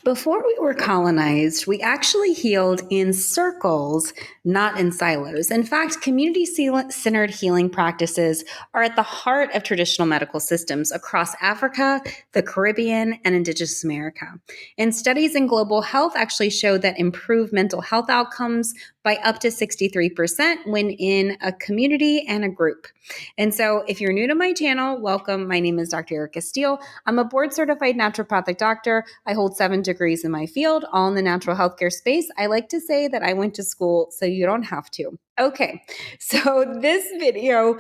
Before we were colonized, we actually healed in circles, not in silos. In fact, community-centered healing practices are at the heart of traditional medical systems across Africa, the Caribbean, and Indigenous America. And studies in global health actually show that improved mental health outcomes by up to 63% when in a community and a group. And so if you're new to my channel, welcome. My name is Dr. Erica Steele. I'm a board-certified naturopathic doctor. I hold 7 degrees in my field, all in the natural healthcare space. I like to say that I went to school so you don't have to. Okay, so this video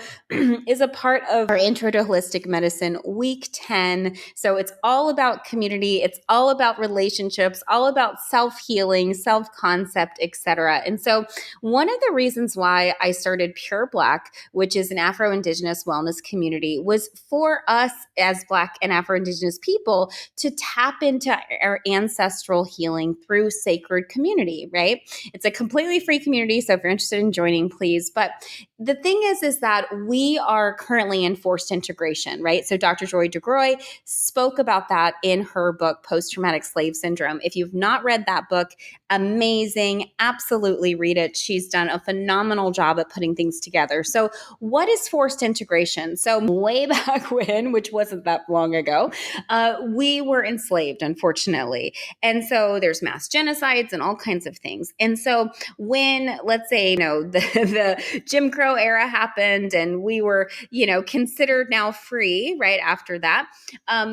is a part of our Intro to Holistic Medicine Week 10. So it's all about community, it's all about relationships, all about self-healing, self-concept, etc. And so one of the reasons why I started Pure Black, which is an Afro-Indigenous wellness community, was for us as Black and Afro-Indigenous people to tap into our ancestral healing through sacred community, right? It's a completely free community, so if you're interested in joining, please. But the thing is that we are currently in forced integration, right? So Dr. Joy DeGroy spoke about that in her book, Post-Traumatic Slave Syndrome. If you've not read that book, amazing, absolutely read it. She's done a phenomenal job at putting things together. So what is forced integration? So way back when, which wasn't that long ago, we were enslaved, unfortunately. And so there's mass genocides and all kinds of things. And so when, let's say, the Jim Crow era happened and we were, considered now free right after that,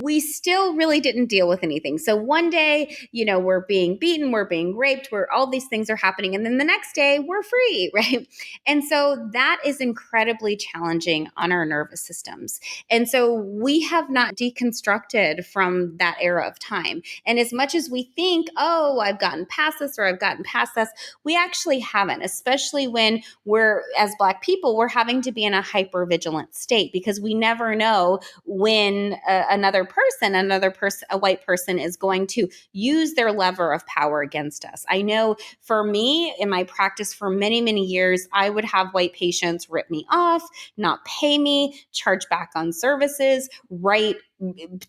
we still really didn't deal with anything. So one day, we're being beaten, we're being raped, all these things are happening. And then the next day we're free, right? And so that is incredibly challenging on our nervous systems. And so we have not deconstructed from that era of time. And as much as we think, oh, I've gotten past this or I've gotten past this, we actually haven't, especially when we're, as Black people, we're having to be in a hyper-vigilant state because we never know when another person, a white person is going to use their lever of power against us. I know for me, in my practice for many, many years, I would have white patients rip me off, not pay me, charge back on services, write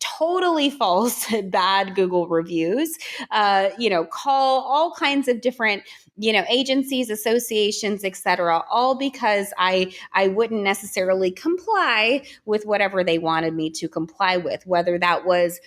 totally false, bad Google reviews, call all kinds of different, agencies, associations, etc., all because I wouldn't necessarily comply with whatever they wanted me to comply with, whether that was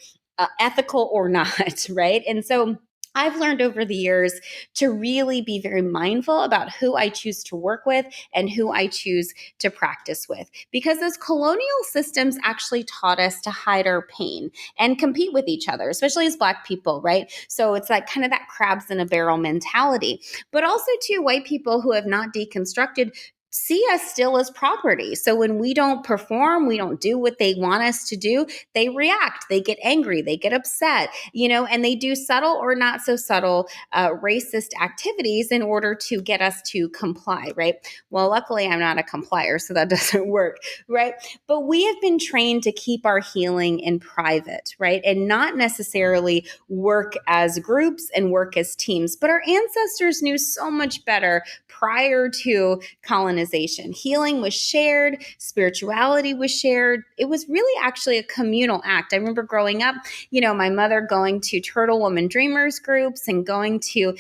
ethical or not, right? And so I've learned over the years to really be very mindful about who I choose to work with and who I choose to practice with, because those colonial systems actually taught us to hide our pain and compete with each other, especially as Black people, right? So it's like kind of that crabs in a barrel mentality. But also too, white people who have not deconstructed see us still as property. So when we don't perform, we don't do what they want us to do, they react, they get angry, they get upset, and they do subtle or not so subtle racist activities in order to get us to comply, right? Well, luckily I'm not a complier, so that doesn't work, right? But we have been trained to keep our healing in private, right? And not necessarily work as groups and work as teams. But our ancestors knew so much better prior to colonization. Healing was shared, spirituality was shared. It was really actually a communal act. I remember growing up, my mother going to Turtle Woman Dreamers groups and going to,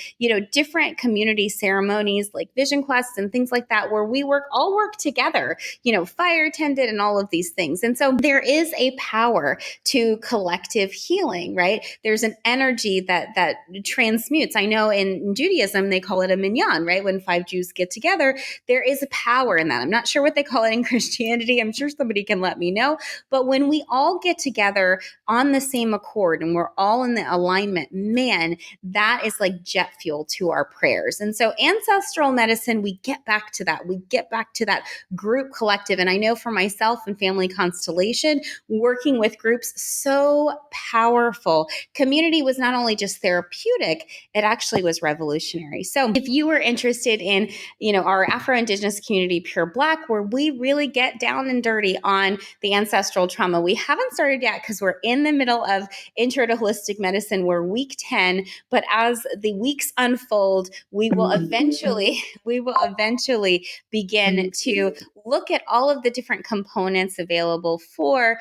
different community ceremonies like Vision Quests and things like that, where we all work together, fire attendant and all of these things. And so there is a power to collective healing, right? There's an energy that transmutes. I know in Judaism, they call it a minyan, right? When 5 Jews get together, there is a power in that. I'm not sure what they call it in Christianity. I'm sure somebody can let me know. But when we all get together on the same accord and we're all in the alignment, man, that is like jet fuel to our prayers. And so ancestral medicine, we get back to that. We get back to that group collective. And I know for myself and Family Constellation, working with groups, so powerful. Community was not only just therapeutic, it actually was revolutionary. So if you were interested in, our Afro-Indigenous community, Pure Black, where we really get down and dirty on the ancestral trauma, we haven't started yet because we're in the middle of Intro to Holistic Medicine. We're week 10, but as the weeks unfold, we will eventually begin to look at all of the different components available for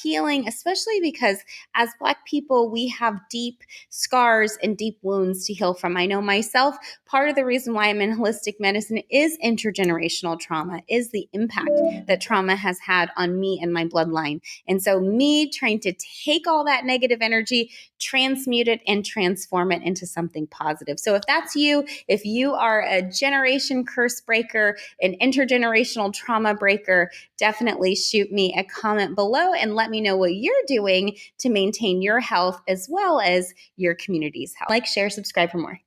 healing, especially because as Black people, we have deep scars and deep wounds to heal from. I know myself, part of the reason why I'm in holistic medicine is intergenerational trauma, is the impact that trauma has had on me and my bloodline. And so me trying to take all that negative energy, transmute it, and transform it into something positive. So if that's you, if you are a generation curse breaker, an intergenerational trauma breaker, definitely shoot me a comment below and let me know what you're doing to maintain your health as well as your community's health. Like, share, subscribe for more.